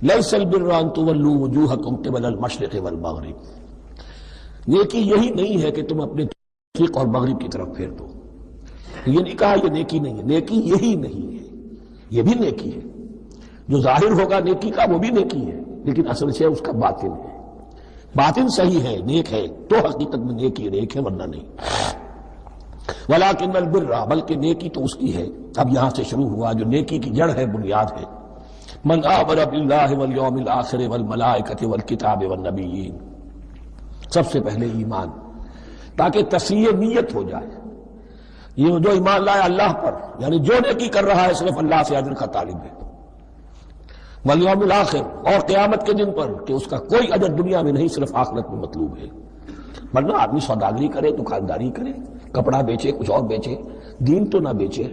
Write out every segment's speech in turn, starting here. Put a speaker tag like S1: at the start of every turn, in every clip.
S1: لیس البر ان تولوا وجوہکم قبل المشرق والمغرب، نیکی یہی نہیں ہے کہ تم اپنے مشرق اور مغرب کی طرف پھیر دو. یہ نہیں کہا یہ نیکی نہیں ہے، نیکی یہی نہیں ہے، یہ بھی نیکی ہے. جو ظاہر ہوگا نیکی کا وہ بھی نیکی ہے، لیکن اصل سے اس کا باطن ہے. باطن صحیح ہے، نیک ہے تو حقیقت میں نیکی نیک ہے، ورنہ نہیں. ولیکن البر، بلکہ نیکی تو اس کی ہے. اب یہاں سے شروع ہوا جو نیکی کی جڑ ہے، بنیاد ہے. من آمن باللہ والیوم الآخر والملائکۃ والکتاب والنبیین، سب سے پہلے ایمان، تاکہ تصحیح نیت ہو جائے. یہ جو ایمان لائے اللہ پر، یعنی جو نیکی کر رہا ہے صرف اللہ سے اجر کا طالب ہے. والیوم الآخر، اور قیامت کے دن پر کہ اس کا کوئی اجر دنیا میں نہیں، صرف آخرت میں مطلوب ہے. ورنہ آدمی سوداگری کرے، دکانداری کرے، کپڑا بیچے، کچھ اور بیچے، دین تو نہ بیچے.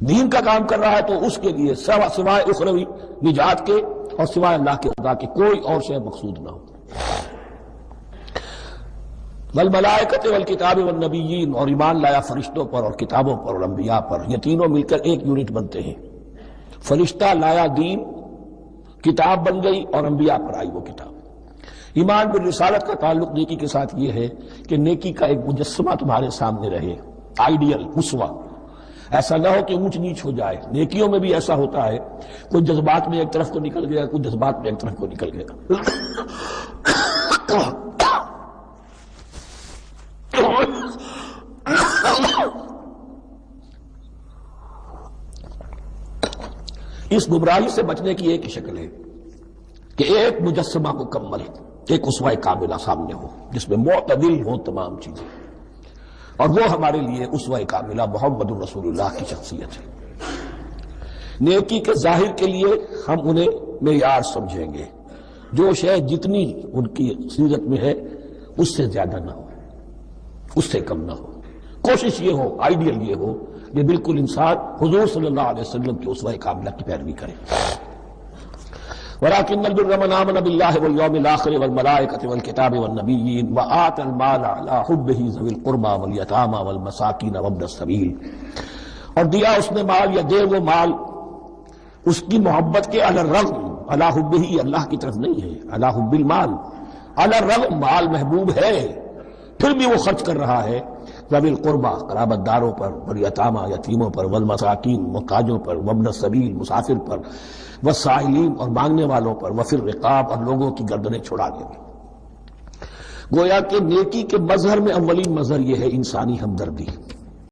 S1: دین کا کام کر رہا ہے تو اس کے لیے سوائے اخروی نجات کے اور سوائے اللہ کے خدا کے کوئی اور شے مقصود نہ ہو. والملائکۃ والکتاب والنبیین، اور ایمان لایا فرشتوں پر اور کتابوں پر اور انبیاء پر. یہ تینوں مل کر ایک یونٹ بنتے ہیں. فرشتہ لایا دین، کتاب بن گئی اور انبیاء پر آئی وہ کتاب. ایمان بالرسالت کا تعلق نیکی کے ساتھ یہ ہے کہ نیکی کا ایک مجسمہ تمہارے سامنے رہے، آئیڈیل، اسوہ. ایسا نہ ہو کہ اونچ نیچ ہو جائے. نیکیوں میں بھی ایسا ہوتا ہے، کوئی جذبات میں ایک طرف کو نکل گیا، کوئی جذبات میں ایک طرف کو نکل گیا. اس گمراہی سے بچنے کی ایک شکل ہے کہ ایک مجسمہ مکمل، ایک اسوہ کاملہ سامنے ہو جس میں معتدل ہو تمام چیزیں. اور وہ ہمارے لیے اسوہ کاملہ محمد الرسول اللہ کی شخصیت ہے. نیکی کے ظاہر کے لیے ہم انہیں معیار سمجھیں گے. جو شے جتنی ان کی سیرت میں ہے اس سے زیادہ نہ ہو، اس سے کم نہ ہو. کوشش یہ ہو، آئیڈیل یہ ہو کہ بالکل انسان حضور صلی اللہ علیہ وسلم کی اسوہ کاملہ کی پیروی کرے. وَلَٰكِنَّ الْبِرَّ مَنْ آمَنَ بِاللَّهِ وَالْيَوْمِ الْآخِرِ وَالْمَلَائِكَةِ وَالْكِتَابِ وَالنَّبِيِّينَ وَآتَى الْمَالَ عَلَىٰ حُبِّهِ ذَوِي الْقُرْبَىٰ وَالْيَتَامَىٰ وَالْمَسَاكِينَ وَابْنَ السَّبِيلِ، اور دیا اس نے مال یا دے وہ مال اس کی محبت کے علی الرغم، علی حبہ اللہ کی طرف نہیں ہے، علی حب المال، علی الرغم مال محبوب ہے پھر بھی وہ خرچ کر رہا ہے. ذوی القربیٰ قرابت داروں پر، والیتامىٰ یتیموں پر، والمساکین محتاجوں پر، وابن السبیل مسافر پر، والسائلین اور مانگنے والوں پر، وفی الرقاب اور لوگوں کی گردنیں چھڑانے میں. گویا کہ نیکی کے مظہر میں اولین مظہر یہ ہے انسانی ہمدردی.